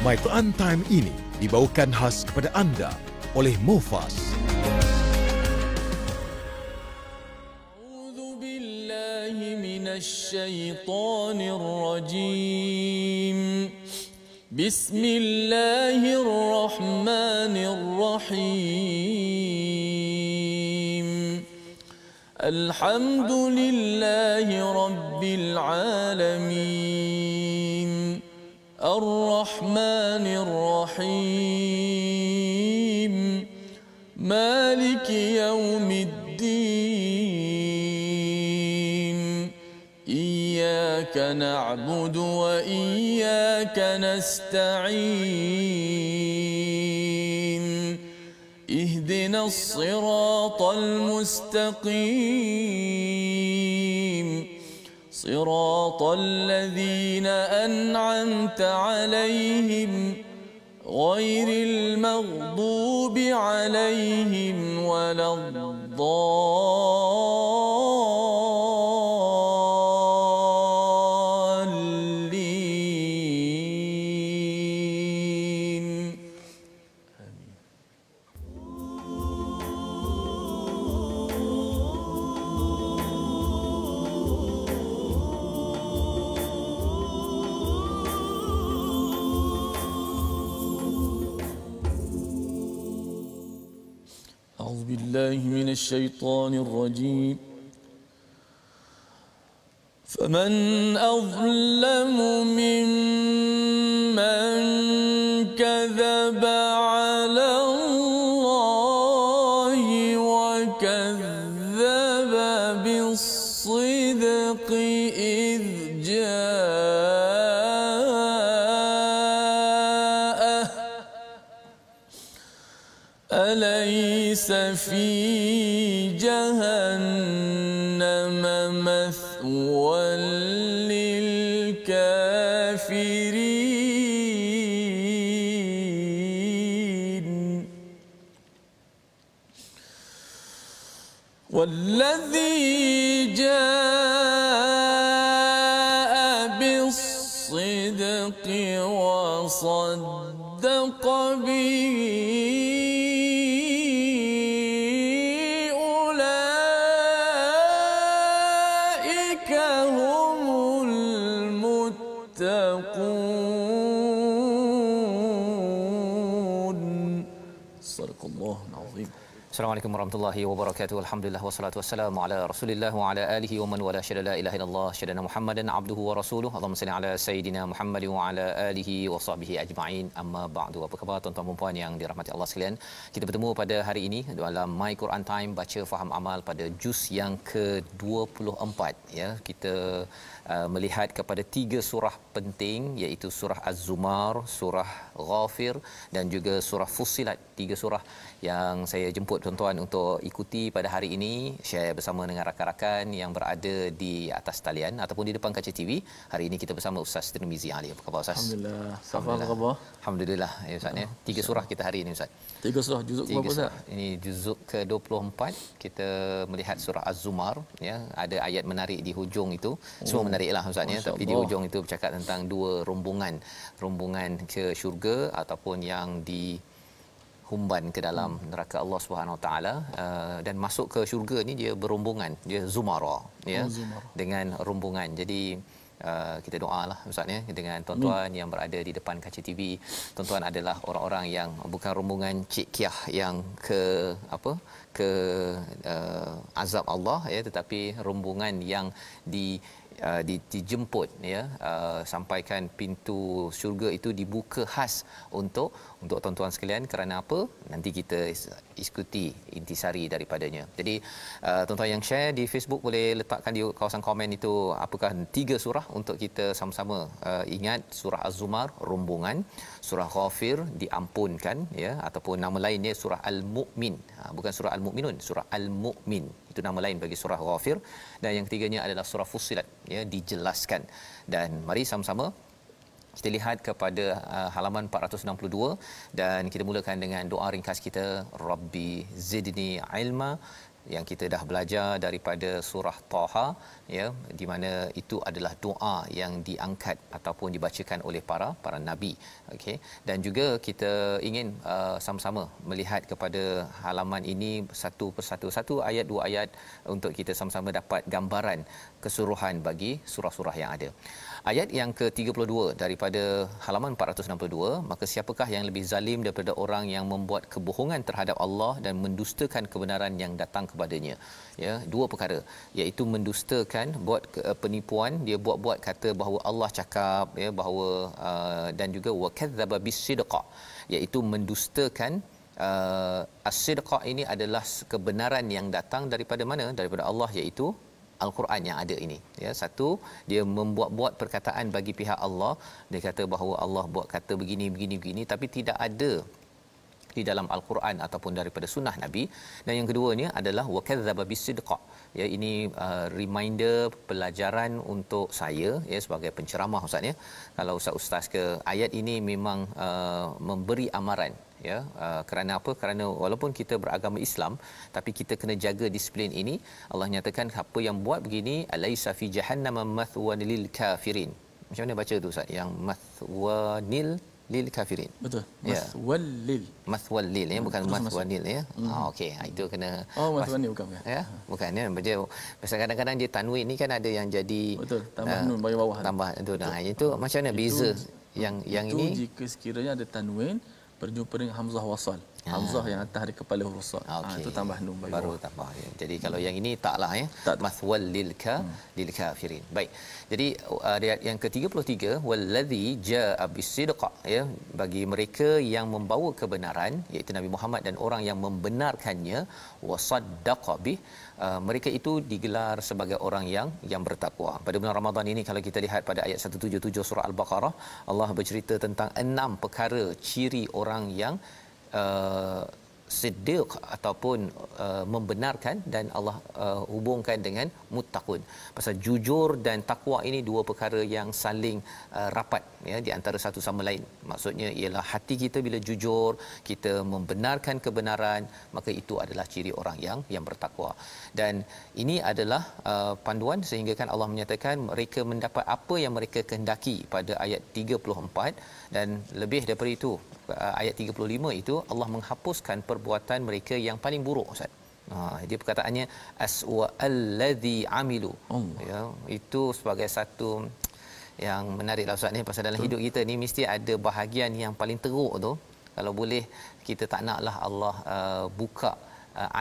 My Quran Time ini dibawakan khas kepada anda oleh Mufas. A'udzu billahi minasy syaithanir rajim. Bismillahirrahmanirrahim. Alhamdulillahi rabbil alamin. Ar-Rahmanir Rahim. Maliki yaumiddin. Iyyaka na'budu wa iyyaka nasta'in. Ihdinas siratal mustaqim. صراط الذين أنعمت عليهم غير المغضوب عليهم ولا الضالين. أعوذ بالله من الشيطان الرجيم. فمن أظلم ممن كذب على الله وكذب بالصدق إذ جاءه أليس في جهنم مثوى للكافرين والذي جاء بالصدق وصدق به Assalamualaikum warahmatullahi wabarakatuh. Alhamdulillah wassalatu wassalamu ala Rasulillah wa ala alihi wa man wala syada la ilaha illallah syadana Muhammadan abduhu wa rasuluhu. Allahumma salli ala sayidina Muhammad wa ala alihi wa sahbihi ajma'in. Amma ba'du. Apa khabar tuan-tuan dan puan yang dirahmati Allah sekalian? Kita bertemu pada hari ini dalam My Quran Time baca faham amal pada juz yang ke-24 ya. Kita melihat kepada 3 surah penting iaitu surah Az-Zumar, surah Ghafir dan juga surah Fussilat. 3 surah yang saya jemput tuan-tuan untuk ikuti pada hari ini, share bersama dengan rakan-rakan yang berada di atas talian ataupun di depan kaca TV. Hari ini kita bersama Ustaz Tirmizi Ali. Apa khabar Ustaz? Alhamdulillah. Apa khabar? Alhamdulillah ya Ustaz ya. 3 surah kita hari ini Ustaz. 3 surah juzuk berapa Ustaz? Ini juzuk ke-24. Kita melihat surah Az-Zumar ya. Ada ayat menarik di hujung itu. Semua menariklah Ustaz ya, tapi di hujung itu bercakap tentang 2 rombongan ke syurga ataupun yang di humban ke dalam neraka Allah Subhanahu Wa Taala, dan masuk ke syurga ni dia berombongan, dia zumara ya, dengan rombongan. Jadi kita doalah Ustaz ya dengan tuan-tuan yang berada di depan kaca TV. Tuan-tuan adalah orang-orang yang bukan rombongan Cik Kiah yang ke azab Allah ya, tetapi rombongan yang dijemput ya, sampaikan pintu syurga itu dibuka khas untuk tuan-tuan sekalian. Kerana apa? Nanti kita ikuti intisari daripadanya. Jadi tuan-tuan yang share di Facebook boleh letakkan di kawasan komen itu apakah 3 surah untuk kita sama-sama ingat. Surah Az-Zumar rombongan, surah Ghafir diampunkan ya, ataupun nama lainnya surah Al-Mu'min. Bukan surah Al-Mu'minun, surah Al-Mu'min itu nama lain bagi surah Ghafir. Dan yang ketiganya adalah surah Fussilat ya, dijelaskan. Dan mari sama-sama kita lihat kepada halaman 462 dan kita mulakan dengan doa ringkas kita, Rabbi zidni ilma. yang kita dah belajar daripada surah Taha, ya, di mana itu adalah doa yang diangkat ataupun dibacakan oleh para nabi. Okey, dan juga kita ingin sama-sama melihat kepada halaman ini satu persatu, satu ayat dua ayat untuk kita sama-sama dapat gambaran keseluruhan bagi surah-surah yang ada. Ayat yang ke-32 daripada halaman 462, maka siapakah yang lebih zalim daripada orang yang membuat kebohongan terhadap Allah dan mendustakan kebenaran yang datang kepadanya. Ya, dua perkara, iaitu mendustakan, buat penipuan, dia buat-buat kata bahawa Allah cakap, ya, bahawa dan juga wa kadzdzaba bis-sidqa, iaitu mendustakan. As-sidqa ini adalah kebenaran yang datang daripada mana? Daripada Allah, iaitu Al-Quran yang ada ini. Ya, satu, dia membuat-buat perkataan bagi pihak Allah. Dia kata bahawa Allah buat kata begini, tapi tidak ada di dalam Al-Quran ataupun daripada sunnah Nabi. Dan yang keduanya adalah wa kadzdzaba bis-sidqa. Ya, ini reminder, pelajaran untuk saya, ya, sebagai penceramah ustaz, ya. Kalau ustaz ke ayat ini memang memberi amaran, ya, kerana apa? Kerana walaupun kita beragama Islam, tapi kita kena jaga disiplin ini. Allah nyatakan apa yang buat begini, alaisa fi jahannam mathwan lil kafirin. Macam mana baca tu ustaz? Yang mathwanil lil kafirin. Betul. Ya. Mathwalil, ya, bukan mathwanil, ya. Okey, itu kena. Oh, mathwanil bukan. Ya, bukan, ya. Baca pasal kadang-kadang dia tanwin ni kan ada yang jadi betul, tambah nun bagi bawah. Tambah tu. Nah, itu macam mana beza yang itu ini? Jika sekiranya ada tanwin berjumpa dengan hamzah wasal. Hamzah yang atas di kepala huruf sad. Itu tambah nun bagi baru bawah. tambah, ya. Jadi kalau yang ini taklah, ya. Tak. Mathwal lil kafirin. Baik. Jadi ayat yang ke-33, wallazi jaa bisidqa, ya, bagi mereka yang membawa kebenaran, iaitu Nabi Muhammad dan orang yang membenarkannya, wasaddaqa bih, mereka itu digelar sebagai orang yang bertakwa. Pada bulan Ramadan ini, kalau kita lihat pada ayat 177 surah Al-Baqarah, Allah bercerita tentang 6 perkara ciri orang yang siddiq ataupun membenarkan, dan Allah hubungkan dengan muttaqun. Pasal jujur dan takwa ini dua perkara yang saling rapat, ya, di antara satu sama lain. Maksudnya ialah hati kita bila jujur, kita membenarkan kebenaran, maka itu adalah ciri orang yang bertakwa. Dan ini adalah panduan sehingga kan Allah menyatakan mereka mendapat apa yang mereka kehendaki pada ayat 34, dan lebih daripada itu ayat 35 itu Allah menghapuskan perbuatan mereka yang paling buruk, ustaz. Dia perkataannya aswa allazi amilu. Ya, itu sebagai satu yang menarik lah, ustaz, ni. Pasal dalam hidup kita ni mesti ada bahagian yang paling teruk tu. Kalau boleh kita tak naklah Allah buka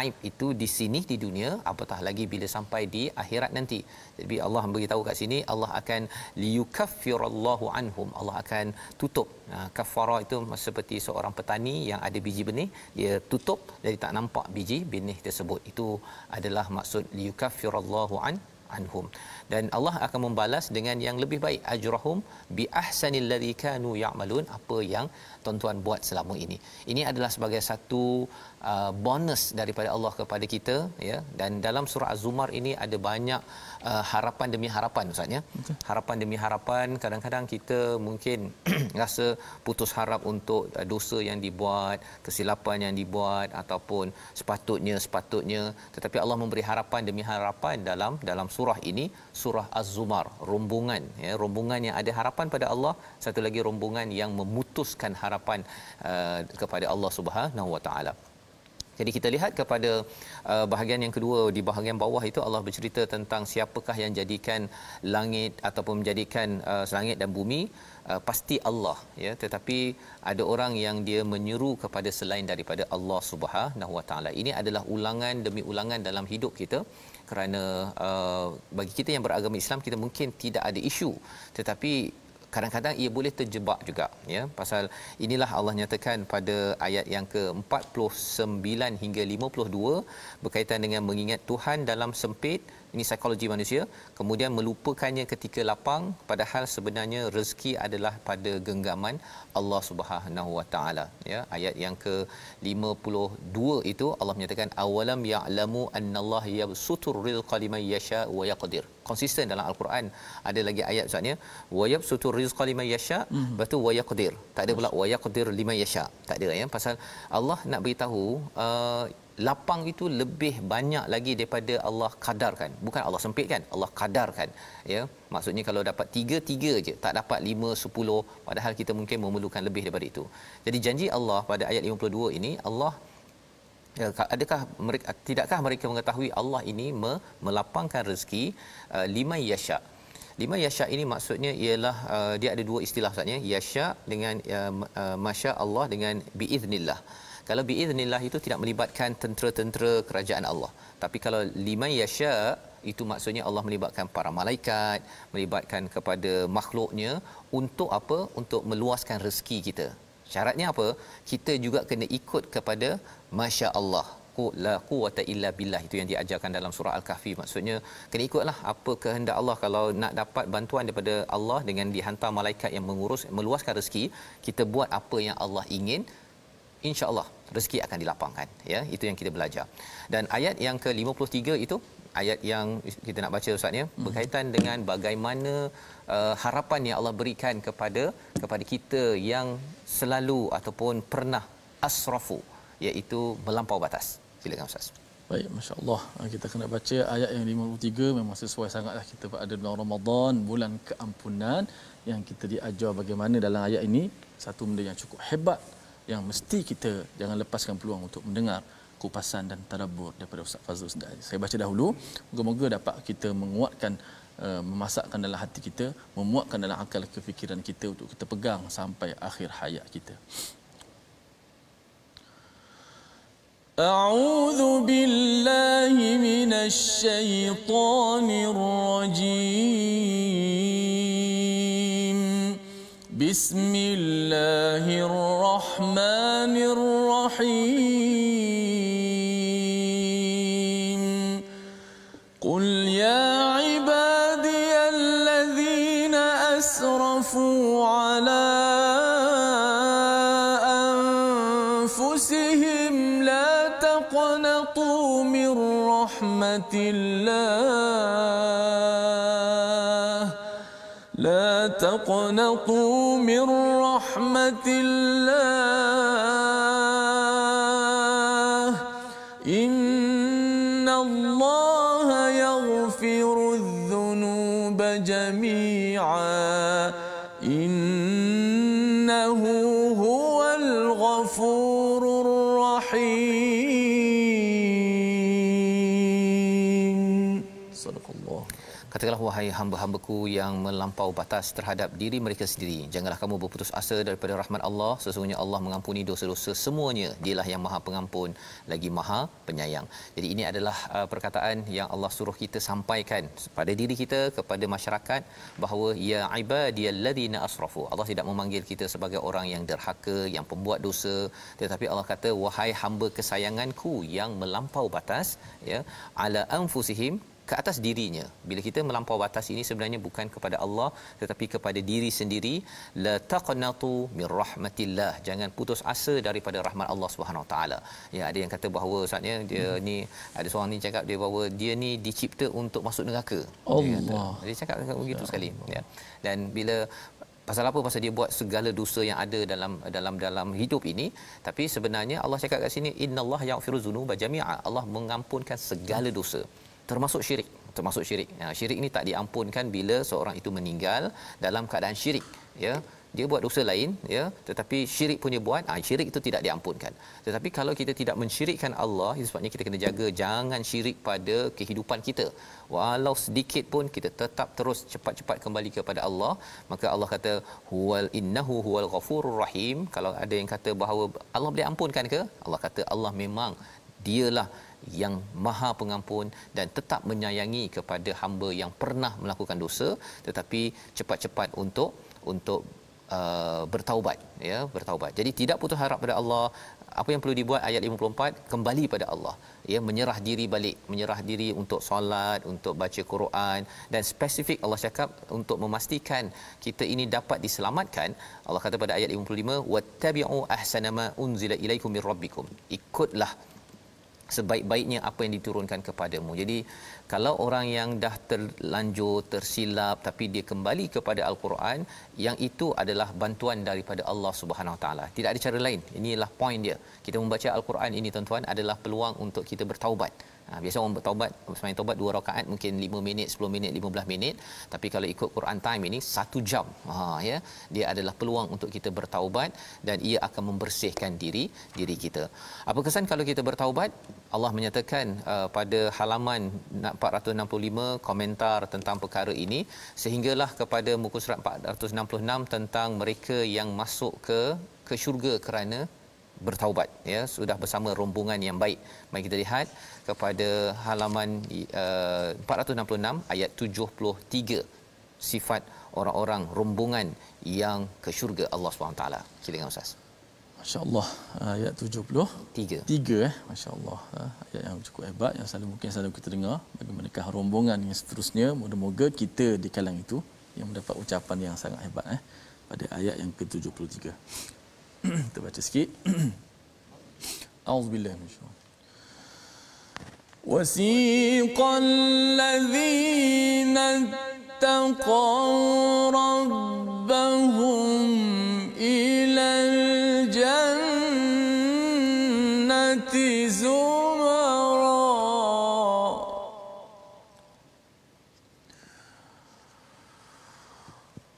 aib itu di sini di dunia, apatah lagi bila sampai di akhirat nanti. Jadi Allah beritahu kat sini, Allah akan liyukaffirallahu anhum, Allah akan tutup. Kafara itu seperti seorang petani yang ada biji benih, dia tutup jadi tak nampak biji benih tersebut. Itu adalah maksud liyukaffirallahu anhum, dan Allah akan membalas dengan yang lebih baik, ajrahum bi ahsanil ladzi kanu ya'malun, apa yang tuan-tuan buat selama ini. Ini adalah sebagai satu bonus daripada Allah kepada kita, ya. Dan dalam surah Az-Zumar ini ada banyak harapan demi harapan, ustaz, ya. Harapan demi harapan. Kadang-kadang kita mungkin rasa putus harap untuk dosa yang dibuat, kesilapan yang dibuat, ataupun sepatutnya, tetapi Allah memberi harapan demi harapan dalam surah ini, surah Az-Zumar, rombongan, ya, rombongan yang ada harapan pada Allah, satu lagi rombongan yang memutuskan harapan kepada Allah Subhanahu Wa Taala. Jadi kita lihat kepada bahagian yang kedua, di bahagian bawah itu Allah bercerita tentang siapakah yang jadikan langit ataupun menjadikan langit dan bumi. Pasti Allah, ya, tetapi ada orang yang dia menyeru kepada selain daripada Allah Subhanahu Wa Taala. Ini adalah ulangan demi ulangan dalam hidup kita, kerana bagi kita yang beragama Islam, kita mungkin tidak ada isu, tetapi kadang-kadang ia boleh terjebak juga, ya. Pasal inilah Allah nyatakan pada ayat yang ke-49 hingga 52 berkaitan dengan mengingat Tuhan dalam sempit, ini psikologi manusia, kemudian melupakannya ketika lapang, padahal sebenarnya rezeki adalah pada genggaman Allah Subhanahu Wa Taala, ya. Ayat yang ke-52 itu Allah menyatakan awalam ya'lamu annallaha yabsutur rizqa liman yasha wa yaqdir. Konsisten dalam Al-Quran ada lagi ayat, ustaz, ya, wa yabsutur rizqa liman yasha, lepas tu wa yaqdir. Tak ada pula wa yaqdir liman yasha, tak ada, ya. Pasal Allah nak beritahu lapang itu lebih banyak lagi daripada Allah kadarkan. Bukan Allah sempitkan, Allah kadarkan. Ya, maksudnya kalau dapat 3 je, tak dapat 5, 10, padahal kita mungkin memerlukan lebih daripada itu. Jadi janji Allah pada ayat 52 ini, Allah tidakkah mereka mengetahui Allah ini melapangkan rezeki liman yasha. Liman yasha ini maksudnya ialah dia ada dua istilah Ustaznya, yasha dengan masya Allah dengan biiznillah. Kalau biiznillah itu tidak melibatkan tentera-tentera kerajaan Allah. Tapi kalau liman yasha itu maksudnya Allah melibatkan para malaikat, melibatkan kepada makhluknya untuk apa? Untuk meluaskan rezeki kita. Syaratnya apa? Kita juga kena ikut kepada masya Allah. La quwwata illa billah, itu yang diajarkan dalam surah Al-Kahfi. Maksudnya kena ikutlah apa kehendak Allah. Kalau nak dapat bantuan daripada Allah dengan dihantar malaikat yang mengurus meluaskan rezeki, kita buat apa yang Allah ingin, insya-Allah rezeki akan dilapangkan. Ya, itu yang kita belajar. Dan ayat yang ke-53 itu ayat yang kita nak baca Ustaz ya, berkaitan dengan bagaimana harapan yang Allah berikan kepada kita yang selalu ataupun pernah asrafu, iaitu melampau batas. Silakan Ustaz. Baik, masya-Allah. Kita kena baca ayat yang 53, memang sesuai sangatlah kita pada bulan Ramadan, bulan keampunan, yang kita diajar bagaimana dalam ayat ini satu benda yang cukup hebat yang mesti kita jangan lepaskan peluang untuk mendengar kupasan dan tadabbur daripada Ustaz Fazrul sendiri. Saya baca dahulu, moga-moga dapat kita menguatkan, memasakkan dalam hati kita, memuatkan dalam akal kefikiran kita untuk kita pegang sampai akhir hayat kita. A'udzu billahi minasy syaithanir rajim. Bismillahirrahmanirrahim. Qul ya ibadiyalladzina asrafu ala anfusihim la taqnatu min rahmatillah. La taqnatu min rahmatillah. Innallaha yaghfirudz dzunuba jami'an. Innahu huwal ghafurur rahim. Sadaqallah. Katakanlah wahai hamba-hambaku yang melampau batas terhadap diri mereka sendiri, janganlah kamu berputus asa daripada rahmat Allah. Sesungguhnya Allah mengampuni dosa-dosa semuanya. Dialah yang Maha Pengampun lagi Maha Penyayang. Jadi ini adalah perkataan yang Allah suruh kita sampaikan pada diri kita, kepada masyarakat, bahawa ya ibadiyalladzina asrafu. Allah tidak memanggil kita sebagai orang yang derhaka, yang pembuat dosa, tetapi Allah kata wahai hamba kesayanganku yang melampau batas, ya, ala anfusihim, ke atas dirinya. Bila kita melampau batas ini sebenarnya bukan kepada Allah tetapi kepada diri sendiri. La taqnatu min rahmatillah, jangan putus asa daripada rahmat Allah Subhanahu Wa Taala. Ya, ada yang kata bahawa Ustaznya dia ni, ada seorang ni cakap dia bahawa dia ni dicipta untuk masuk neraka. Allah. Dia cakap begitu sekali, ya. Dan bila pasal apa? Pasal dia buat segala dosa yang ada dalam hidup ini. Tapi sebenarnya Allah cakap kat sini innallaha yaghfiru dzunuba jami'a. Allah mengampunkan segala dosa, termasuk syirik. Syirik ni tak diampunkan bila seorang itu meninggal dalam keadaan syirik, ya. Dia buat dosa lain, ya, tetapi syirik punya buat, syirik itu tidak diampunkan. Tetapi kalau kita tidak mensyirikkan Allah, itu sebabnya kita kena jaga jangan syirik pada kehidupan kita. Walau sedikit pun kita tetap terus cepat-cepat kembali kepada Allah. Maka Allah kata innahu huwal ghafurur rahim. Kalau ada yang kata bahawa Allah boleh ampunkan ke? Allah kata Allah memang dialah yang Maha Pengampun dan tetap menyayangi kepada hamba yang pernah melakukan dosa tetapi cepat-cepat untuk bertaubat, ya, bertaubat. Jadi tidak putus harap pada Allah. Apa yang perlu dibuat? Ayat 54, kembali pada Allah, ya, menyerah diri balik, menyerah diri untuk solat, untuk baca Quran, dan spesifik Allah cakap untuk memastikan kita ini dapat diselamatkan. Allah kata pada ayat 55, wattabi'u ahsana ma unzila ilaikum mir rabbikum, ikutlah sebaik-baiknya apa yang diturunkan kepadamu. Jadi kalau orang yang dah terlanjur tersilap tapi dia kembali kepada al-Quran, yang itu adalah bantuan daripada Allah Subhanahu Wa Taala. Tidak ada cara lain. Inilah poin dia. Kita membaca al-Quran ini tuan-tuan adalah peluang untuk kita bertaubat. Biasa orang bertaubat, sembahyang taubat 2 rakaat mungkin 5 minit, 10 minit, 15 minit, tapi kalau ikut Quran time ini 1 jam. Ya, dia adalah peluang untuk kita bertaubat dan ia akan membersihkan diri kita. Apa kesan kalau kita bertaubat? Allah menyatakan pada halaman 465 komentar tentang perkara ini, sehinggalah kepada muka surat 466 tentang mereka yang masuk ke syurga kerana bertaubat, ya, sudah bersama rombongan yang baik. Mari kita lihat kepada halaman 466 ayat 73, sifat orang-orang rombongan yang ke syurga Allah SWT. Silakan Ustaz. Masya-Allah, ayat 73 masya-Allah, ayat yang cukup hebat yang selalu kita dengar bagi mereka rombongan yang seterusnya. Moga-moga kita di kalangan itu yang mendapat ucapan yang sangat hebat pada ayat yang ke-73. Kita baca sikit. A'udzubillahi minasyaitanir وسيق الذين اتقوا ربهم إلى الجنة زمرا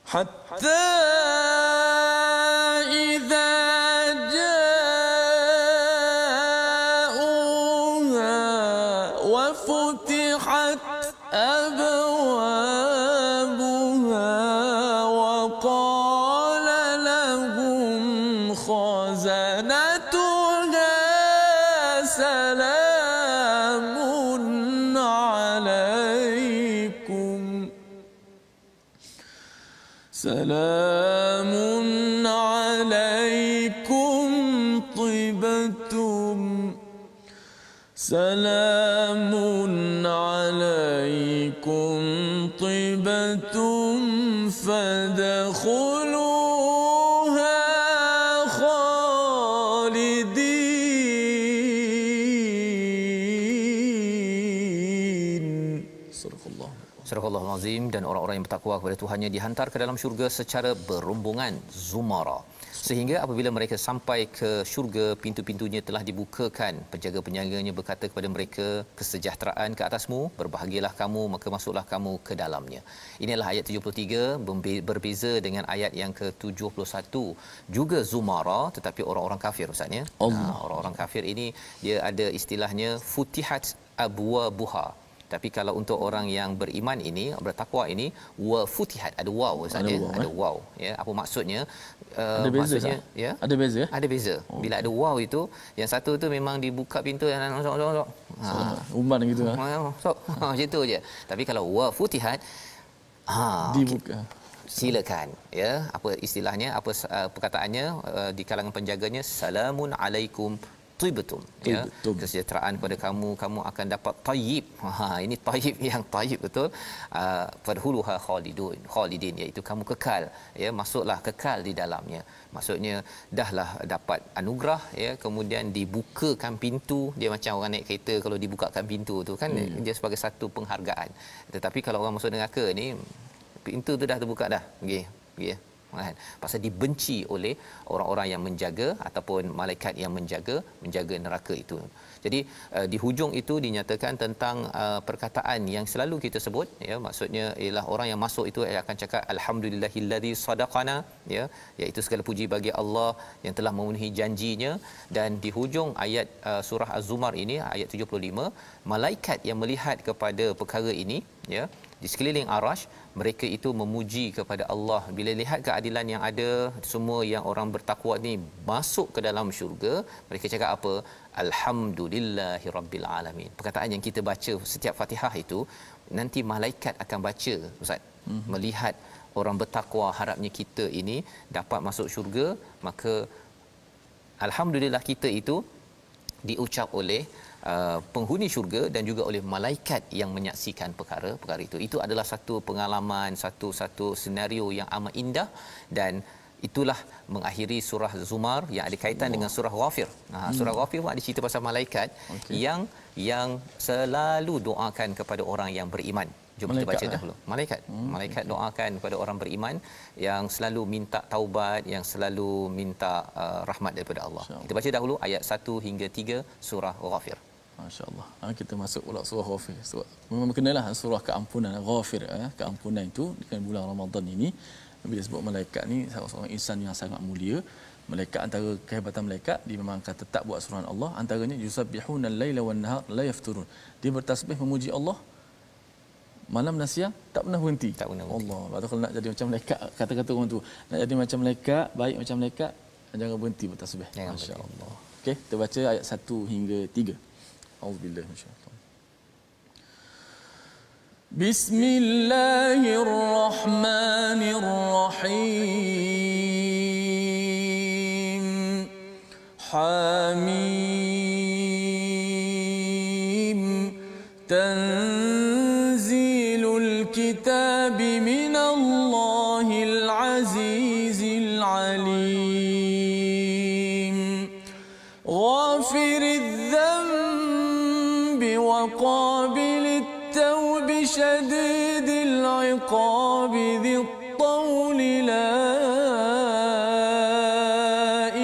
حتى سلام عليكم طبتم سلام عليكم طبتم فادخلوها خالدين. صدق الله. Surah Al-Azim. Dan orang-orang yang bertakwa kepada Tuhannya dihantar ke dalam syurga secara berombongan, zumara. Sehingga apabila mereka sampai ke syurga, pintu-pintunya telah dibukakan. Penjaga-penjaganya berkata kepada mereka, kesejahteraan ke atasmu, berbahagialah kamu, maka masuklah kamu ke dalamnya. Inilah ayat 73, berbeza dengan ayat yang ke-71, juga zumara, tetapi orang-orang kafir Ustaz, ya. Orang-orang kafir ini dia ada istilahnya futihat abwabuha. Tapi kalau untuk orang yang beriman ini, bertakwa ini, wa futihat, ada waw Ustaz, ya, ada waw, ya. Apa maksudnya? Ada beza, maksudnya, ya, ada beza. Ada beza. Bila ada waw itu, yang satu tu memang dibuka pintu dan umman gitu macam tu je. Tapi kalau wa futihat, dibuka. Silakan, ya. Apa istilahnya, apa perkataannya di kalangan penjaganya, salamun alaikum tibtum, ya, kesejahteraan pada kamu, kamu akan dapat tayyib. Ini tayyib yang tayyib betul. Fadhuluha khalidin, iaitu kamu kekal, ya, masuklah kekal di dalamnya. Maksudnya dahlah dapat anugerah, ya, kemudian dibukakan pintu. Dia macam orang naik kereta, kalau dibukakan pintu tu kan, dia sebagai satu penghargaan. Tetapi kalau orang masuk neraka ni, pintu tu dah terbuka dah. Okey, pasal dibenci oleh orang-orang yang menjaga ataupun malaikat yang menjaga neraka itu. Jadi di hujung itu dinyatakan tentang perkataan yang selalu kita sebut, ya, maksudnya ialah orang yang masuk itu akan cakap alhamdulillahillazi sadaqana, ya, iaitu segala puji bagi Allah yang telah memenuhi janjinya. Dan di hujung ayat surah Az-Zumar ini, ayat 75, malaikat yang melihat kepada perkara ini, ya, di sekeliling arash, mereka itu memuji kepada Allah bila lihat keadilan yang ada, semua yang orang bertakwa ni masuk ke dalam syurga. Mereka cakap apa? Alhamdulillahirabbil alamin. Perkataan yang kita baca setiap Fatihah itu nanti malaikat akan baca Ustaz, melihat orang bertakwa, harapnya kita ini dapat masuk syurga, maka alhamdulillah kita itu diucap oleh penghuni syurga dan juga oleh malaikat yang menyaksikan perkara-perkara itu. Itu adalah satu pengalaman, satu senario yang amat indah, dan itulah mengakhiri surah Zumar yang ada kaitan dengan surah Ghafir. Surah Ghafir pun ada cerita pasal malaikat yang selalu doakan kepada orang yang beriman. Jom kita baca dahulu. Malaikat doakan kepada orang beriman yang selalu minta taubat, yang selalu minta rahmat daripada Allah. Kita baca dahulu ayat 1 hingga 3 surah Ghafir. Masya-Allah. Kita masuk pula surah Ghafir. Memang berkenalah surah keampunan Ghafir, keampunan itu dengan bulan Ramadan ini. Bila sebut malaikat ni seorang insan yang sangat mulia. Malaikat, antara kehebatan malaikat, dia memang akan tetap buat suruhan Allah. Antaranya yusabbihuna al-laila wan-nahar la yafturun. Dia bertasbih memuji Allah malam dan siang, tak pernah berhenti. Allah. Lepas tu kalau nak jadi macam malaikat, kata-kata orang tu, nak jadi macam malaikat, baik macam malaikat, jangan berhenti bertasbih. Masya-Allah. Okey, kita baca ayat 1 hingga 3. Auzubillahi minasyaitanir. Bismillahirrahmanirrahim. Hamim. Tanzilul kitab minallahil azizil alim. Ghafiriz dhanbi wa qabilit tawbi shadidil iqabi dhit tawli la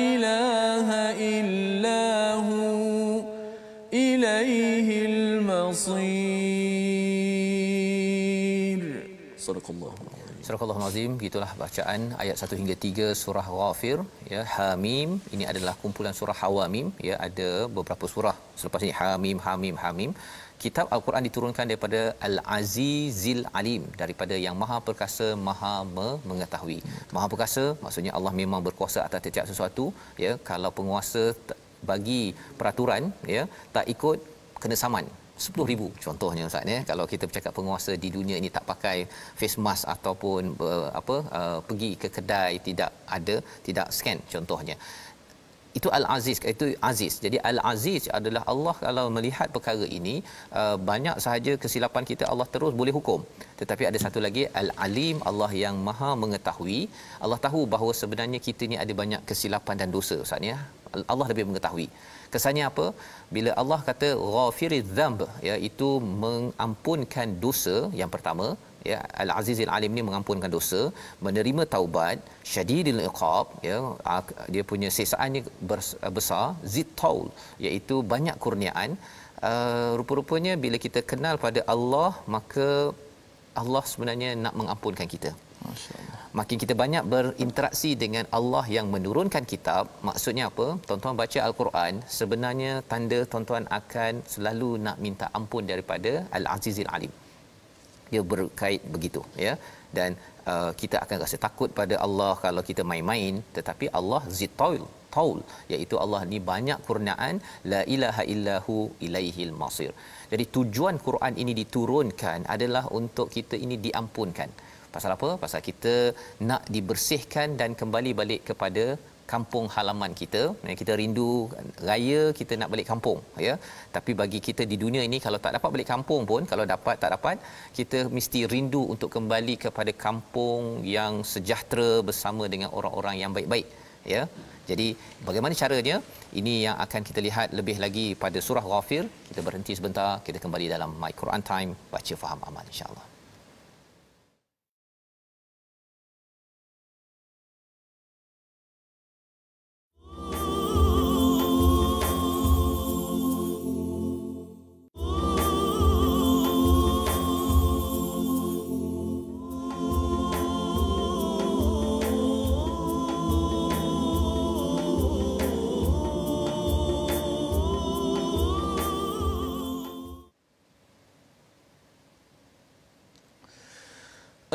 ilaha illa hu ilaihil masir. Surah Al-Azim. Gitulah bacaan ayat 1 hingga 3 surah Ghafir, ya. Hamim ini adalah kumpulan surah Hawamim, ya. Ada beberapa surah selepas ini Hamim. Kitab Al-Quran diturunkan daripada Al-Azizil Alim, daripada yang Maha Perkasa, Maha mengetahui. Maha Perkasa maksudnya Allah memang berkuasa atas setiap sesuatu, ya. Kalau penguasa bagi peraturan, ya, tak ikut, kena saman 10,000 contohnya, Ustaz, ya. Kalau kita bercakap penguasa di dunia ini tak pakai face mask ataupun pergi ke kedai tidak scan contohnya, itu Al-Aziz, itu Aziz. Jadi Al-Aziz adalah Allah kalau melihat perkara ini, banyak sahaja kesilapan kita Allah terus boleh hukum. Tetapi ada satu lagi Al-Alim, Allah yang Maha mengetahui. Allah tahu bahawa sebenarnya kita ni ada banyak kesilapan dan dosa, Ustaz, ya. Allah lebih mengetahui. Kesannya apa? Bila Allah kata Ghafiriz Dzamb, ya, itu mengampunkan dosa yang pertama, ya. Al-Azizil Alim ni mengampunkan dosa, menerima taubat, syadidil iqab, ya, dia punya siksaannya besar, zitaul, iaitu banyak kurniaan. Rupa-rupanya bila kita kenal pada Allah, maka Allah sebenarnya nak mengampunkan kita. Masya-Allah. Makin kita banyak berinteraksi dengan Allah yang menurunkan kitab, maksudnya apa? Tuan-tuan baca Al-Quran, sebenarnya tanda tuan-tuan akan selalu nak minta ampun daripada Al-Azizil Alim. Dia berkait begitu, ya. Dan kita akan rasa takut pada Allah kalau kita main-main, tetapi Allah zitaul, iaitu Allah ni banyak kurniaan, la ilaha illahu ilaihil masir. Jadi tujuan Quran ini diturunkan adalah untuk kita ini diampunkan. Pasal apa? Pasal kita nak dibersihkan dan kembali balik kepada kampung halaman kita. Kita rindu raya, kita nak balik kampung, ya. Tapi bagi kita di dunia ini, kalau tak dapat balik kampung pun, kalau dapat tak dapat, kita mesti rindu untuk kembali kepada kampung yang sejahtera bersama dengan orang-orang yang baik-baik, ya. Jadi bagaimana caranya? Ini yang akan kita lihat lebih lagi pada surah Ghafir. Kita berhenti sebentar, kita kembali dalam My Quran Time, baca faham amal, insya-Allah.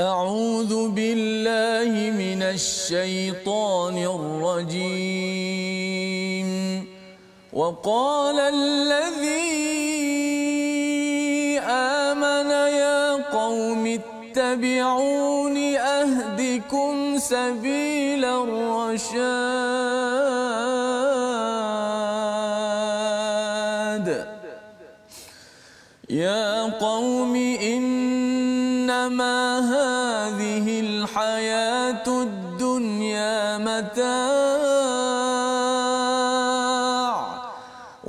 أعوذ بالله من الشيطان الرجيم. وقال الذي آمن يا قوم اتبعون أهدكم سبيل الرشاد. يا قوم إنما هذه الحياة الدنيا متاع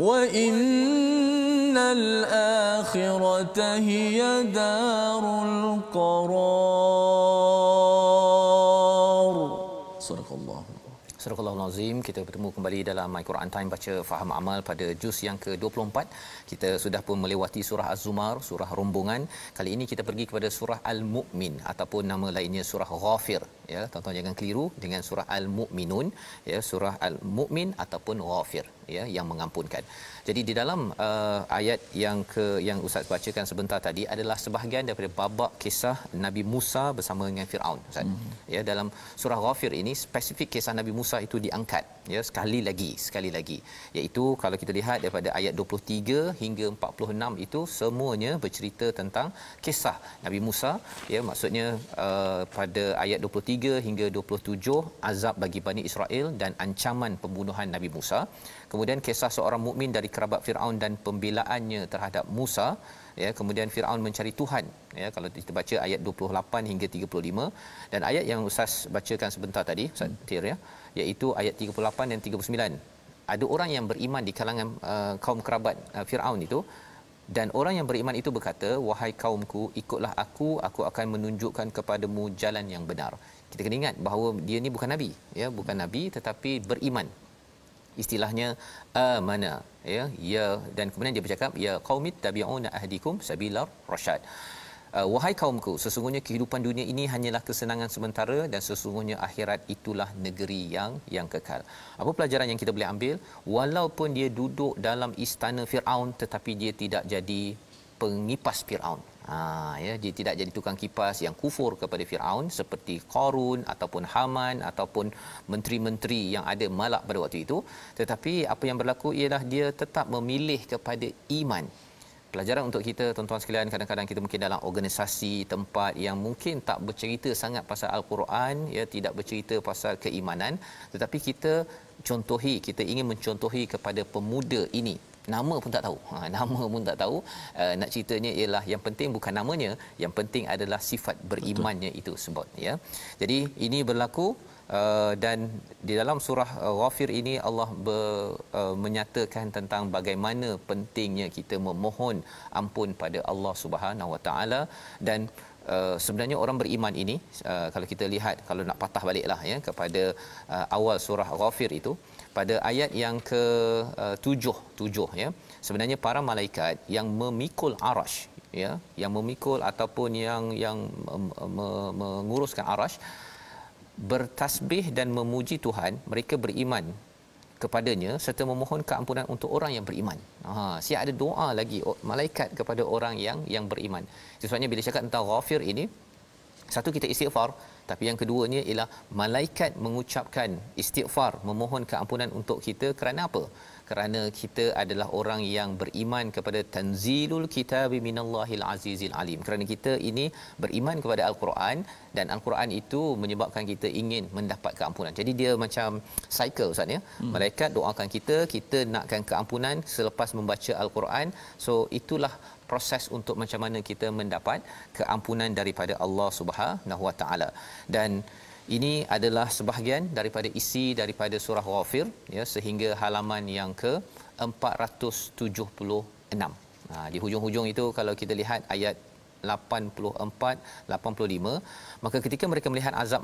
وإن الآخرة هي دار القرار. صدق الله. Surah Al-Azim. Kita bertemu kembali dalam My Quran Time baca faham amal pada juz yang ke-24. Kita sudah pun melewati surah Az-Zumar, surah rombongan. Kali ini kita pergi kepada surah Al-Mu'min ataupun nama lainnya surah Ghafir, ya. Tuan-tuan jangan keliru dengan surah Al-Mu'minun, ya, surah Al-Mu'min ataupun Ghafir, ya, yang mengampunkan. Jadi di dalam ayat yang Ustaz bacakan sebentar tadi adalah sebahagian daripada babak kisah Nabi Musa bersama dengan Firaun, Ustaz. Ya, dalam surah Ghafir ini spesifik kisah Nabi Musa itu diangkat, ya, sekali lagi, iaitu kalau kita lihat daripada ayat 23 hingga 46 itu semuanya bercerita tentang kisah Nabi Musa, ya, maksudnya pada ayat 23 hingga 27 azab bagi Bani Israel dan ancaman pembunuhan Nabi Musa. Kemudian kisah seorang mukmin dari kerabat Firaun dan pembelaannya terhadap Musa, ya. Kemudian Firaun mencari Tuhan, ya, kalau kita baca ayat 28 hingga 35, dan ayat yang Ustaz bacakan sebentar tadi, Ustaz Tir, ya, iaitu ayat 38 dan 39. Ada orang yang beriman di kalangan kaum kerabat Firaun itu, dan orang yang beriman itu berkata, wahai kaumku, ikutlah aku akan menunjukkan kepadamu jalan yang benar. Kita kena ingat bahawa dia ni bukan nabi, ya, bukan nabi tetapi beriman. Istilahnya amana, ya, dan kemudian dia bercakap, ya qaumit tabi'una ahdikum sabilar rasyad. Wahai kaumku, sesungguhnya kehidupan dunia ini hanyalah kesenangan sementara dan sesungguhnya akhirat itulah negeri yang kekal. Apa pelajaran yang kita boleh ambil? Walaupun dia duduk dalam istana Firaun tetapi dia tidak jadi pengipas Firaun. Ya, dia tidak jadi tukang kipas yang kufur kepada Firaun seperti Qarun ataupun Haman ataupun menteri-menteri yang ada malak pada waktu itu, tetapi apa yang berlaku ialah dia tetap memilih kepada iman. Pelajaran untuk kita, tuan-tuan sekalian, kadang-kadang kita mungkin dalam organisasi tempat yang mungkin tak bercerita sangat pasal Al-Quran, ya, tidak bercerita pasal keimanan, tetapi kita ingin mencontohi kepada pemuda ini. Nama pun tak tahu. Nama pun tak tahu. Nak ceritanya ialah yang penting bukan namanya, yang penting adalah sifat berimannya. Betul. Itu sebab, ya. Jadi ini berlaku dan di dalam surah Ghafir ini Allah menyatakan tentang bagaimana pentingnya kita memohon ampun pada Allah Subhanahu Wa Taala. Dan sebenarnya orang beriman ini, kalau kita lihat, kalau nak patah baliklah, ya, kepada awal surah Ghafir itu pada ayat yang ke-7, ya, sebenarnya para malaikat yang memikul arash, ya, yang memikul ataupun yang menguruskan arash bertasbih dan memuji Tuhan, mereka beriman kepadanya serta memohon keampunan untuk orang yang beriman. Siap ada doa lagi malaikat kepada orang yang beriman. Sebabnya bila cakap tentang Ghafir ini, satu, kita istighfar, tapi yang keduanya ialah malaikat mengucapkan istighfar, memohon keampunan untuk kita. Kerana apa? Kerana kita adalah orang yang beriman kepada tanzilul kitabi minallahil azizil alim. Kerana kita ini beriman kepada Al-Quran, dan Al-Quran itu menyebabkan kita ingin mendapat keampunan. Jadi dia macam cycle, Ustaz, ya. Malaikat doakan kita nakkan keampunan selepas membaca Al-Quran. So itulah proses untuk macam mana kita mendapat keampunan daripada Allah Subhanahu Wa Taala. Dan ini adalah sebahagian daripada isi daripada surah Ghafir, ya, sehingga halaman yang ke-476. Di hujung-hujung itu kalau kita lihat ayat 84, 85, maka ketika mereka melihat azab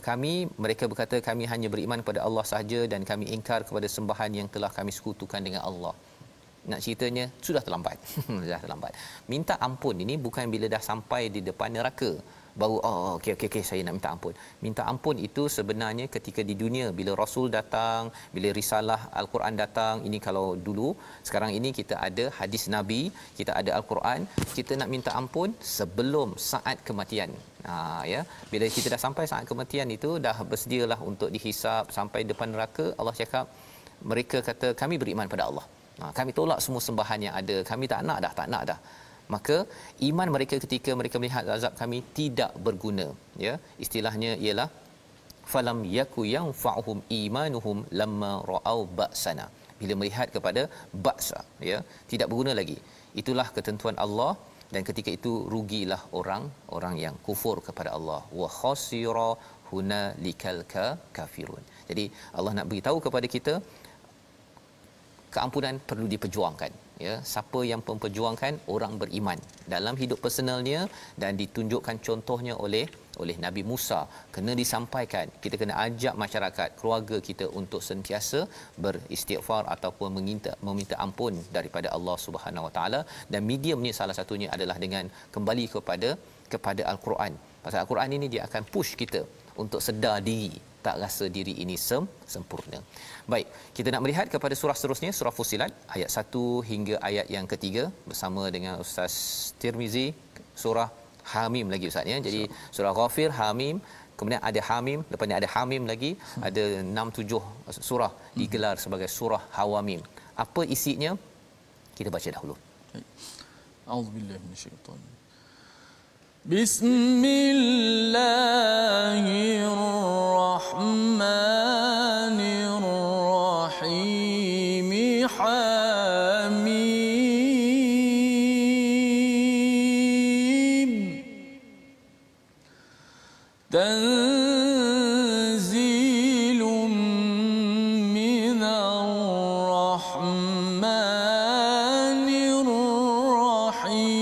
kami, mereka berkata, kami hanya beriman kepada Allah sahaja dan kami ingkar kepada sembahan yang telah kami sekutukan dengan Allah. Nak ceritanya sudah terlambat. Sudah terlambat. Minta ampun ini bukan bila dah sampai di depan neraka baru okey saya nak minta ampun. Minta ampun itu sebenarnya ketika di dunia, bila Rasul datang, bila risalah Al-Quran datang. Ini kalau dulu, sekarang ini kita ada hadis Nabi, kita ada Al-Quran, kita nak minta ampun sebelum saat kematian. Ya, bila kita dah sampai saat kematian itu, dah bersedialah untuk dihisap sampai depan neraka. Allah cakap, mereka kata kami beriman pada Allah. Kami tolak semua sembahan yang ada, kami tak nak dah. Maka iman mereka ketika mereka melihat azab kami tidak berguna, ya. Istilahnya ialah falam yaku yanfa'uhum imanuhum lamma ra'au ba'sana. Bila melihat kepada ba'sa, ya, tidak berguna lagi. Itulah ketentuan Allah, dan ketika itu rugilah orang yang kufur kepada Allah. Wa khasira hunalikal kafirun. Jadi Allah nak beritahu kepada kita keampunan perlu diperjuangkan, ya. Siapa yang memperjuangkan? Orang beriman dalam hidup personalnya, dan ditunjukkan contohnya oleh Nabi Musa. Kena disampaikan, kita kena ajak masyarakat, keluarga kita untuk sentiasa beristighfar ataupun meminta ampun daripada Allah Subhanahu Wa Taala. Dan medium ni salah satunya adalah dengan kembali kepada Al-Quran. Pasal Al-Quran ini dia akan push kita untuk sedar diri, tak rasa diri ini sempurna. Baik, kita nak melihat kepada surah seterusnya, surah Fussilat ayat 1 hingga ayat yang ketiga bersama dengan Ustaz Tirmizi. Surah Hamim lagi Ustaz, ya. Jadi surah Ghafir, Hamim, kemudian ada Hamim, lepas ni ada Hamim lagi, ada 6-7 surah digelar sebagai surah Hawamim. Apa isinya? Kita baca dahulu. A'udzubillahi minasyaitanir Bismillahirrahmanirrahim. Hamim. Tanzilun minar rahmanir rahim.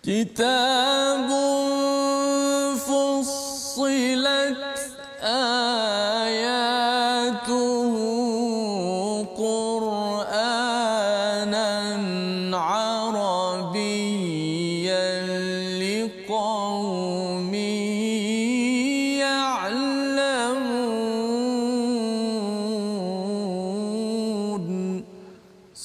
Kitabun fussilat ayatuhu Qur'anan Arabiyyan liqaumin ya'lamun.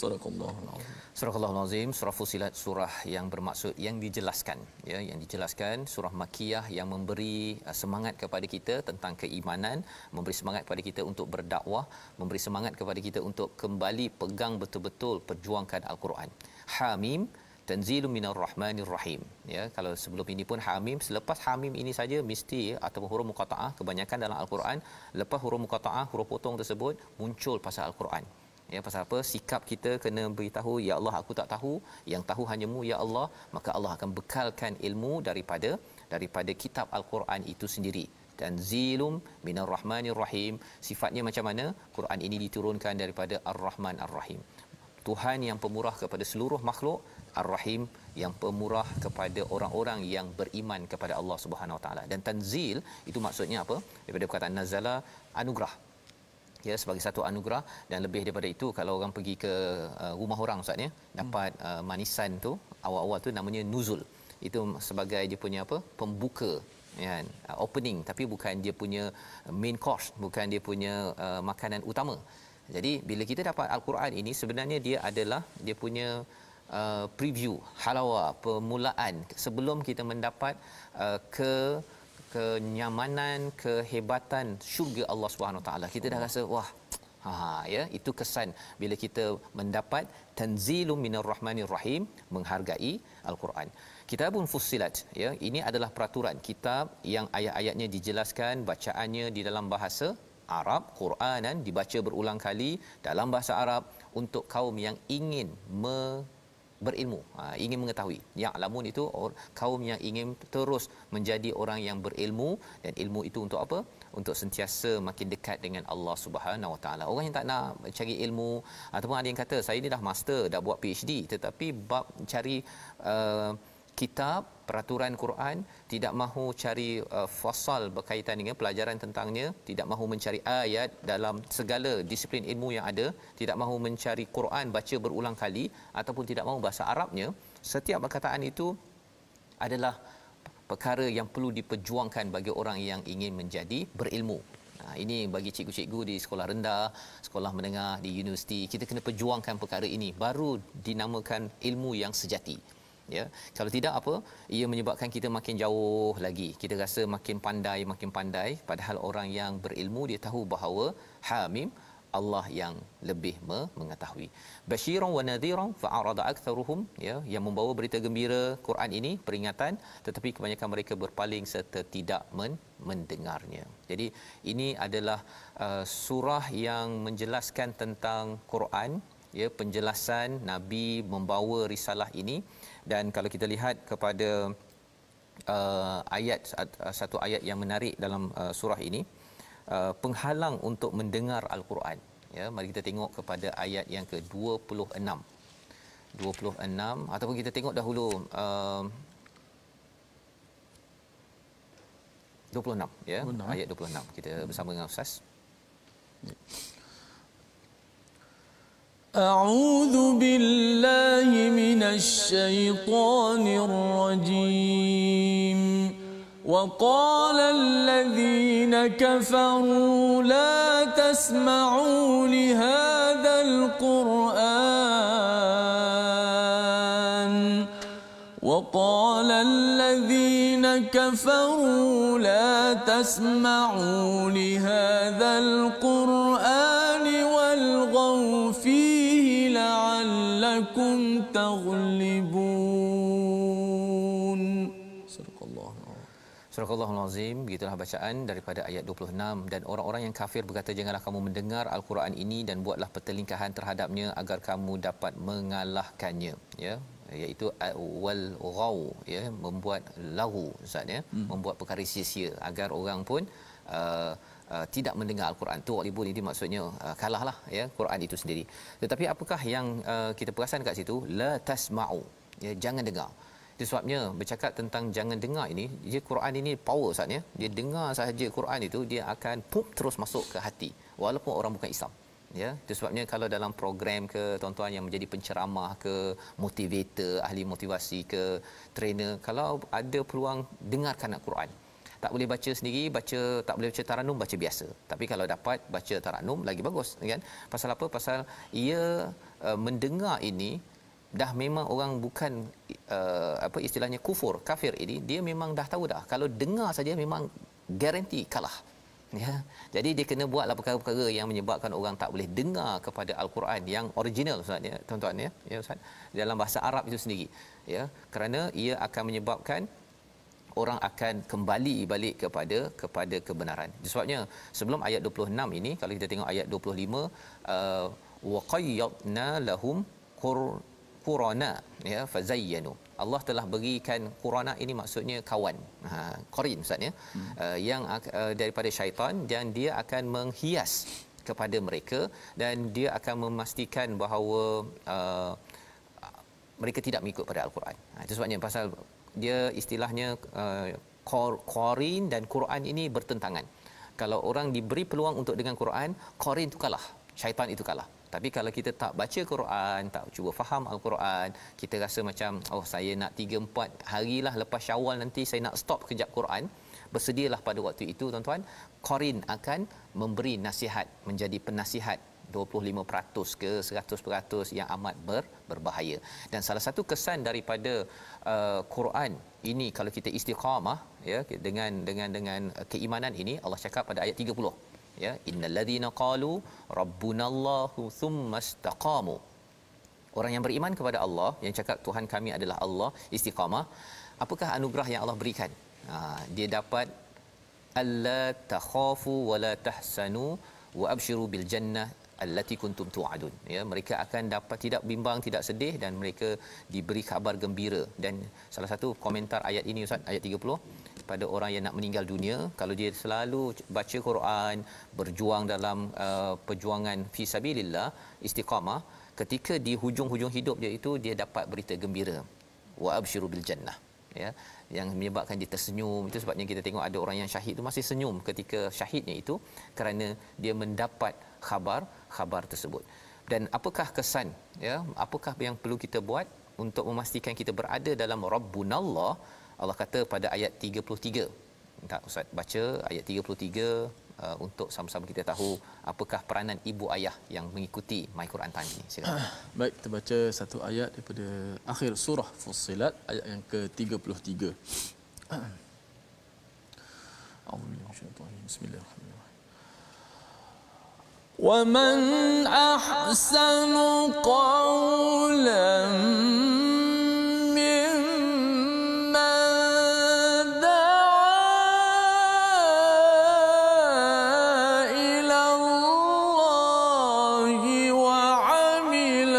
Sadaqallahul azim. Surah Al-Azim, surah Fussilat, surah yang bermaksud yang dijelaskan, ya, yang dijelaskan, surah Makkiyah yang memberi semangat kepada kita tentang keimanan, memberi semangat kepada kita untuk berdakwah, memberi semangat kepada kita untuk kembali pegang betul-betul perjuangkan Al-Quran. Hamim, tanzilun minar rahmanir rahim, ya. Kalau sebelum ini pun Hamim, selepas Hamim ini saja mesti, ya, ataupun huruf muqattaah kebanyakan dalam Al-Quran, lepas huruf muqattaah, huruf potong tersebut muncul pasal Al-Quran. Ya, pasal apa? Sikap kita kena beritahu, ya Allah, aku tak tahu, yang tahu hanyamu ya Allah. Maka Allah akan bekalkan ilmu daripada kitab Al-Quran itu sendiri. Tanzilum minar rahmanir rahim. Sifatnya macam mana? Quran ini diturunkan daripada Ar-Rahman Ar-Rahim. Tuhan yang pemurah kepada seluruh makhluk, Ar-Rahim yang pemurah kepada orang-orang yang beriman kepada Allah Subhanahu Wa Taala. Dan tanzil itu maksudnya apa? Daripada perkataan nazala, anugerah. Ya, sebagai satu anugerah. Dan lebih daripada itu, kalau orang pergi ke rumah orang Ustaz, ya, dapat manisan tu awal-awal tu namanya nuzul. Itu sebagai dia punya apa? Pembuka, ya, opening, tapi bukan dia punya main course, bukan dia punya makanan utama. Jadi bila kita dapat Al-Quran ini, sebenarnya dia adalah dia punya preview, halawah, permulaan sebelum kita mendapat kenyamanan, kehebatan syurga Allah Subhanahu Wa Taala. Kita dah rasa wah, ya, itu kesan bila kita mendapat tanzilum minar rahmanir rahim, menghargai Al-Quran. Kitabun fussilat, ya, ini adalah peraturan kitab yang ayat-ayatnya dijelaskan, bacaannya di dalam bahasa Arab, Quranan dibaca berulang kali dalam bahasa Arab untuk kaum yang ingin berilmu, ingin mengetahui. Ya'lamun itu kaum yang ingin terus menjadi orang yang berilmu, dan ilmu itu untuk apa? Untuk sentiasa makin dekat dengan Allah Subhanahu Wa Taala. Orang yang tak nak cari ilmu, ataupun ada yang kata saya ni dah master, dah buat PhD, tetapi bab cari kitab peraturan Quran, tidak mahu cari fasal berkaitan dengan pelajaran tentangnya, tidak mahu mencari ayat dalam segala disiplin ilmu yang ada, tidak mahu mencari Quran baca berulang kali, ataupun tidak mahu bahasa Arabnya. Setiap perkataan itu adalah perkara yang perlu diperjuangkan bagi orang yang ingin menjadi berilmu. Ini bagi cikgu-cikgu di sekolah rendah, sekolah menengah, di universiti, kita kena perjuangkan perkara ini, baru dinamakan ilmu yang sejati. Ya, kalau tidak apa, ia menyebabkan kita makin jauh lagi, kita rasa makin pandai, padahal orang yang berilmu dia tahu bahawa Hamim, Allah yang lebih mengetahui. Basyiran wa nadhiran fa'arada aktsaruhum, ya, yang membawa berita gembira Quran ini, peringatan, tetapi kebanyakan mereka berpaling serta tidak mendengarnya. Jadi ini adalah surah yang menjelaskan tentang Quran ya penjelasan Nabi membawa risalah ini. Dan kalau kita lihat kepada satu ayat yang menarik dalam surah ini, penghalang untuk mendengar al-Quran, ya, mari kita tengok kepada ayat yang ke-26 ataupun kita tengok dahulu 26, ya, 26. Ayat 26 kita bersama dengan Ustaz. أعوذ بالله من الشيطان الرجيم وقال الذين كفروا لا تسمعوا لهذا القرآن وقال الذين كفروا لا تسمعوا لهذا القرآن والغوا فيه لعلكم تغلبون. صدق الله. Surah Al-Azim, begitulah bacaan daripada ayat 26. Dan orang-orang yang kafir berkata, janganlah kamu mendengar Al-Quran ini dan buatlah pertelingkahan terhadapnya agar kamu dapat mengalahkannya, ya, iaitu wal ghaw, ya, membuat lagu, Ustaz, ya, membuat perkara sia-sia agar orang pun tidak mendengar Al-Quran tu. Walibun ini maksudnya kalahlah, ya, Quran itu sendiri. Tetapi apakah yang kita perasan kat situ? La tasma'u, ya, jangan dengar. Itu sebabnya bercakap tentang jangan dengar ini, dia Quran ini power, Ustaz, ya. Dia dengar sahaja Quran itu, dia akan terus masuk ke hati walaupun orang bukan Islam, ya. Itu sebabnya kalau dalam program ke tuan-tuan yang menjadi penceramah ke, motivator, ahli motivasi ke, trainer, kalau ada peluang dengarkan Al-Quran. Tak boleh baca sendiri, tak boleh baca taranum, baca biasa. Tapi kalau dapat baca taranum lagi bagus, kan? Pasal apa? Pasal ia mendengar ini dah memang orang bukan apa istilahnya kafir ini, dia memang dah tahu dah kalau dengar saja memang garanti kalah, ya. Jadi dia kena buatlah perkara-perkara yang menyebabkan orang tak boleh dengar kepada Al-Quran yang original, Ustaz, ya, tuan-tuan, ya, ya Ustaz, dalam bahasa Arab itu sendiri, ya, kerana ia akan menyebabkan orang akan kembali balik kepada kebenaran. Sebabnya sebelum ayat 26 ini, kalau kita tengok ayat 25, wa qayyadna lahum qurana, ya, fazayyanu. Allah telah berikan qurana ini maksudnya kawan, qarin, Ustaz, ya, yang daripada syaitan, dan dia akan menghias kepada mereka dan dia akan memastikan bahawa mereka tidak mengikut pada Al-Quran. Itu sebabnya pasal dia istilahnya qarin dan Quran ini bertentangan. Kalau orang diberi peluang untuk dengan Quran, qarin itu kalah, syaitan itu kalah. Tapi kalau kita tak baca Quran, tak cuba faham Al-Quran, kita rasa macam, oh, saya nak 3-4 harilah lepas Syawal nanti saya nak stop kejap Quran. Bersedialah pada waktu itu, tuan-tuan. Qarin akan memberi nasihat, menjadi penasihat 25% ke 100% yang amat berbahaya. Dan salah satu kesan daripada Quran ini, kalau kita istiqamah, ya, dengan keimanan ini, Allah cakap pada ayat 30, ya, innalladzina qalu rabbunallahu thumma istaqamu. Orang yang beriman kepada Allah, yang cakap Tuhan kami adalah Allah, istiqamah, apakah anugerah yang Allah berikan? Dia dapat alla takhafu wala tahsanu wa abshiru bil jannah allati kuntum tu'adun, ya, mereka akan dapat tidak bimbang, tidak sedih, dan mereka diberi kabar gembira. Dan salah satu komentar ayat ini, Ustaz, ayat 30, pada orang yang nak meninggal dunia, kalau dia selalu baca Quran, berjuang dalam perjuangan fi sabilillah, istiqamah, ketika di hujung-hujung hidup dia itu, dia dapat berita gembira, wa abshiru bil jannah, ya, yang menyebabkan dia tersenyum. Itu sebabnya kita tengok ada orang yang syahid itu masih senyum ketika syahidnya itu, kerana dia mendapat khabar tersebut. Dan apakah kesan, ya, apakah yang perlu kita buat untuk memastikan kita berada dalam Rabbunallah? Allah kata pada ayat 33. Tak, Ustaz baca ayat 33 untuk sama-sama kita tahu apakah peranan ibu ayah yang mengikuti My Quran Time ini. Silakan. Baik, kita baca satu ayat daripada akhir surah Fussilat, ayat yang ke-33. Bismillahirrahmanirrahim. وَمَنْ أَحْسَنُ قَوْلًا وعمل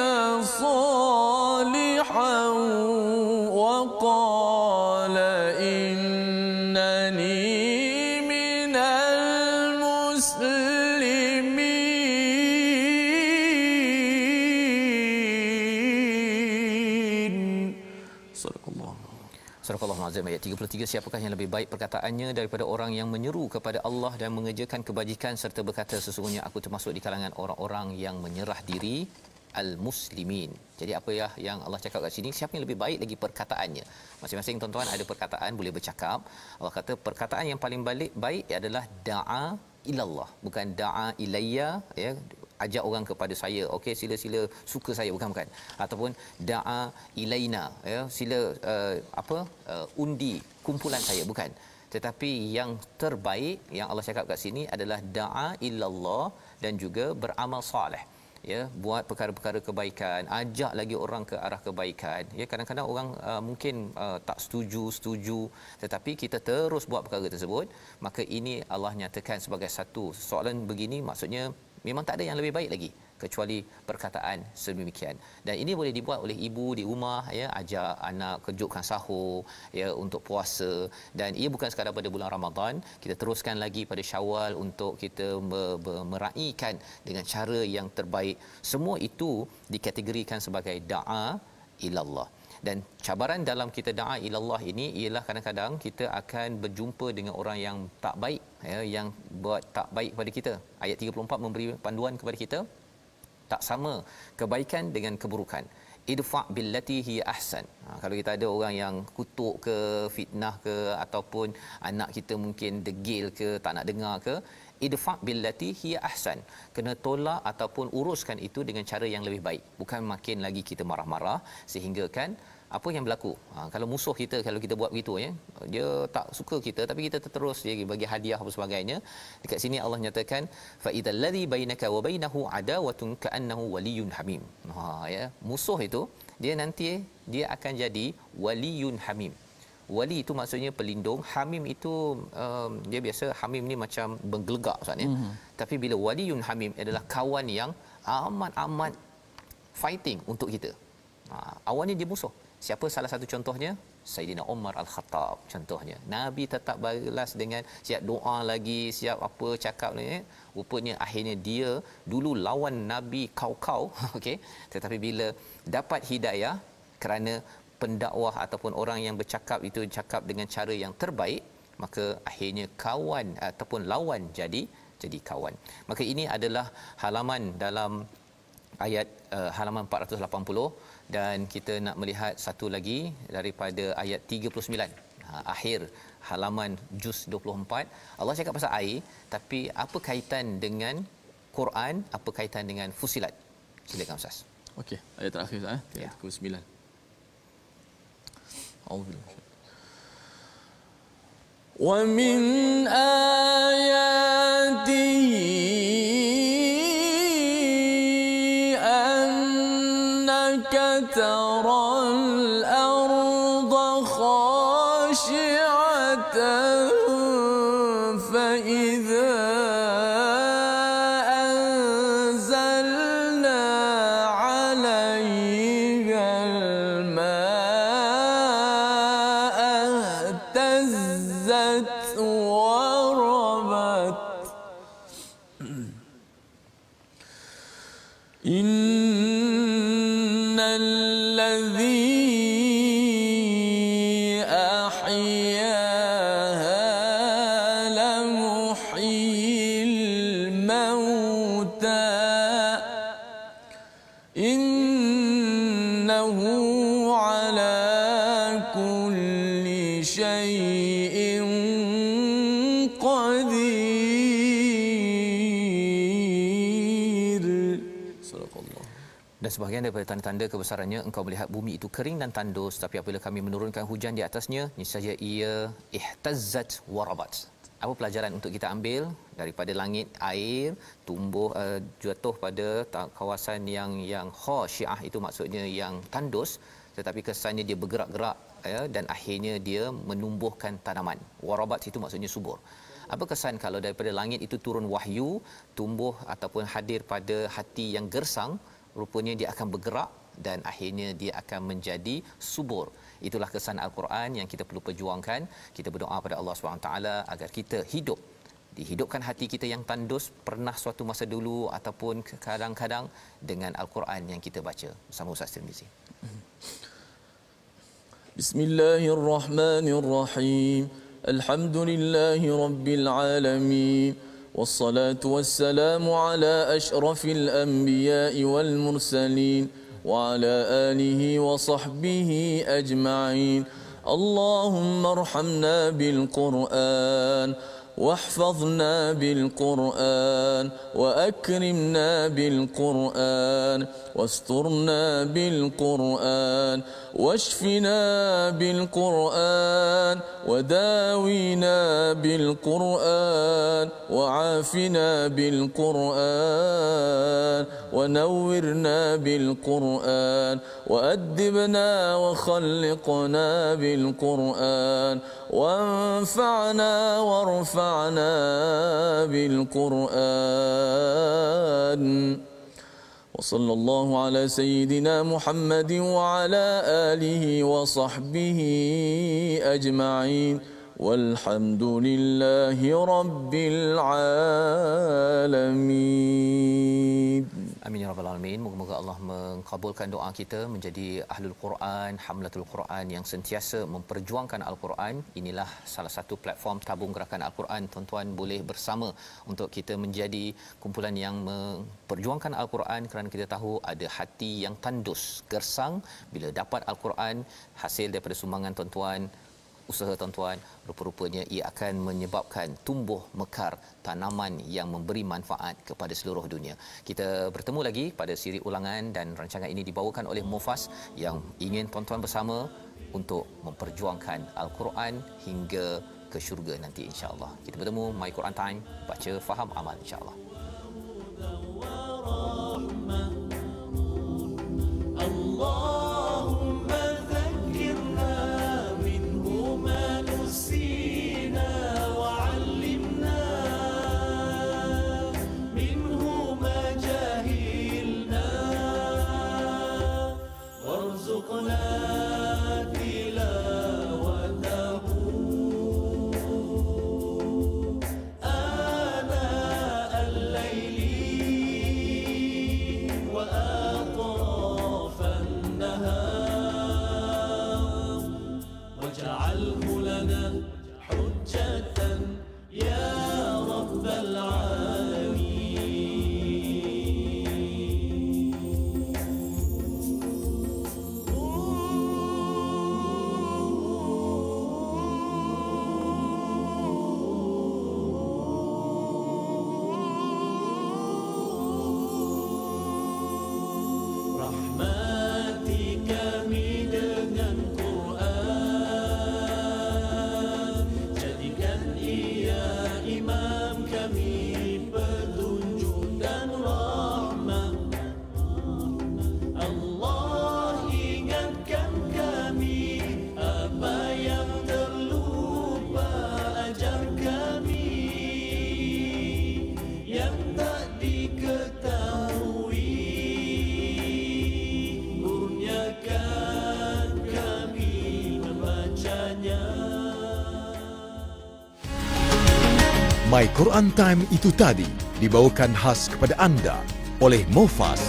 Al-Azim ayat 33, siapakah yang lebih baik perkataannya daripada orang yang menyeru kepada Allah dan mengerjakan kebajikan serta berkata sesungguhnya aku termasuk di kalangan orang-orang yang menyerah diri al-muslimin. Jadi apa ya yang Allah cakap kat sini, siapa yang lebih baik lagi perkataannya. Masing-masing tuan-tuan ada perkataan boleh bercakap. Allah kata perkataan yang paling baik adalah da'a ilallah, bukan da'a ilayya, ya, ajak orang kepada saya, okey, sila-sila suka saya, bukan, ataupun da'a ilaina, ya, sila undi kumpulan saya, bukan. Tetapi yang terbaik yang Allah cakap kat sini adalah da'a ilallah dan juga beramal soleh, ya, buat perkara-perkara kebaikan, ajak lagi orang ke arah kebaikan. Ya, kadang-kadang orang mungkin tak setuju, tetapi kita terus buat perkara tersebut, maka ini Allah nyatakan sebagai satu soalan begini, maksudnya memang tak ada yang lebih baik lagi kecuali perkataan sedemikian. Dan ini boleh dibuat oleh ibu di rumah, ya, ajak anak kejutkan sahur, ya, untuk puasa. Dan ia bukan sekadar pada bulan Ramadan, kita teruskan lagi pada Syawal untuk kita meraihkan dengan cara yang terbaik. Semua itu dikategorikan sebagai da'a ilallah. Dan cabaran dalam kita da'a ilallah ini ialah kadang-kadang kita akan berjumpa dengan orang yang tak baik, ya, yang buat tak baik kepada kita. Ayat 34 memberi panduan kepada kita, tak sama kebaikan dengan keburukan. Idfa billati hi ahsan. Kalau kita ada orang yang kutuk ke, fitnah ke, ataupun anak kita mungkin degil ke, tak nak dengar ke, idfa billati hi ahsan. Kena tolak ataupun uruskan itu dengan cara yang lebih baik. Bukan makin lagi kita marah-marah sehingga kan apa yang berlaku. Kalau musuh kita, kalau kita buat begitu, ya, dia tak suka kita tapi kita terus dia bagi hadiah apa sebagainya. Dekat sini Allah nyatakan fa idzal ladzi bainaka wa bainahu adawatun ka'annahu waliyyun hamim. Ya, musuh itu dia nanti dia akan jadi waliyun hamim. Wali itu maksudnya pelindung, hamim itu dia biasa hamim ni macam bergelegak maksudnya. Tapi bila waliyun hamim adalah kawan yang amat-amat fighting untuk kita. Awalnya dia musuh. Siapa salah satu contohnya? Sayyidina Umar Al-Khattab contohnya. Nabi tetap balas dengan siap doa lagi, siap apa cakap ni. Rupanya akhirnya dia dulu lawan Nabi kau-kau, okey. Tetapi bila dapat hidayah kerana pendakwah ataupun orang yang bercakap itu cakap dengan cara yang terbaik, maka akhirnya kawan ataupun lawan jadi kawan. Maka ini adalah halaman dalam ayat halaman 480, dan kita nak melihat satu lagi daripada ayat 39, akhir halaman juz 24. Allah cakap pasal air, tapi apa kaitan dengan Quran, apa kaitan dengan Fusilat? Silakan Ustaz. Okey, ayat terakhir Ustaz, Ya. 39. Alhamdulillah. Wa min ayatihi annaka taral arda khashi'atan fa idza anzalna 'alayha al-ma'a ihtazzat wa rabat innal ladzi ahyaha la muhyil mauta innahu ala kulli shay'in qadir. Sadaqallah. Dan sebahagian daripada tanda-tanda kebesarannya engkau melihat bumi itu kering dan tandus, tapi apabila kami menurunkan hujan di atasnya, niscaya ia ihtazzat warabat. Apa pelajaran untuk kita ambil daripada langit? Air tumbuh jatuh pada kawasan yang khasyiah, itu maksudnya yang tandus, tetapi kesannya dia bergerak-gerak, ya, dan akhirnya dia menumbuhkan tanaman. Warabat itu maksudnya subur. Apa kesan kalau daripada langit itu turun wahyu, tumbuh ataupun hadir pada hati yang gersang, rupanya dia akan bergerak dan akhirnya dia akan menjadi subur. Itulah kesan Al-Quran yang kita perlu perjuangkan. Kita berdoa pada Allah SWT agar kita dihidupkan hati kita yang tandus pernah suatu masa dulu ataupun kadang-kadang dengan Al-Quran yang kita baca. Bersama Ustaz Tirmizi. بسم الله الرحمن الرحيم الحمد لله رب العالمين والصلاة والسلام على أشرف الأنبياء والمرسلين وعلى آله وصحبه أجمعين اللهم ارحمنا بالقرآن واحفظنا بالقرآن وأكرمنا بالقرآن واسترنا بالقرآن واشفنا بالقرآن وداوينا بالقرآن وعافنا بالقرآن ونورنا بالقرآن وأدبنا وخلقنا بالقرآن وانفعنا وارفعنا بالقرآن وصلى الله على سيدنا محمد وعلى آله وصحبه أجمعين والحمد لله رب العالمين. Amin ya rabbal alamin. Moga-moga Allah mengabulkan doa kita menjadi ahlul Quran, hamlatul Quran yang sentiasa memperjuangkan Al-Quran. Inilah salah satu platform tabung gerakan Al-Quran. Tuan-tuan boleh bersama untuk kita menjadi kumpulan yang memperjuangkan Al-Quran, kerana kita tahu ada hati yang tandus, gersang bila dapat Al-Quran, hasil daripada sumbangan tuan-tuan, usaha tuan-tuan, rupa-rupanya ia akan menyebabkan tumbuh mekar tanaman yang memberi manfaat kepada seluruh dunia. Kita bertemu lagi pada siri ulangan dan rancangan ini dibawakan oleh Mufas yang ingin tuan-tuan bersama untuk memperjuangkan Al-Quran hingga ke syurga nanti, insya-Allah. Kita bertemu My Quran Time, baca, faham, amal, insya-Allah. My Quran Time itu tadi dibawakan khas kepada anda oleh Mufas.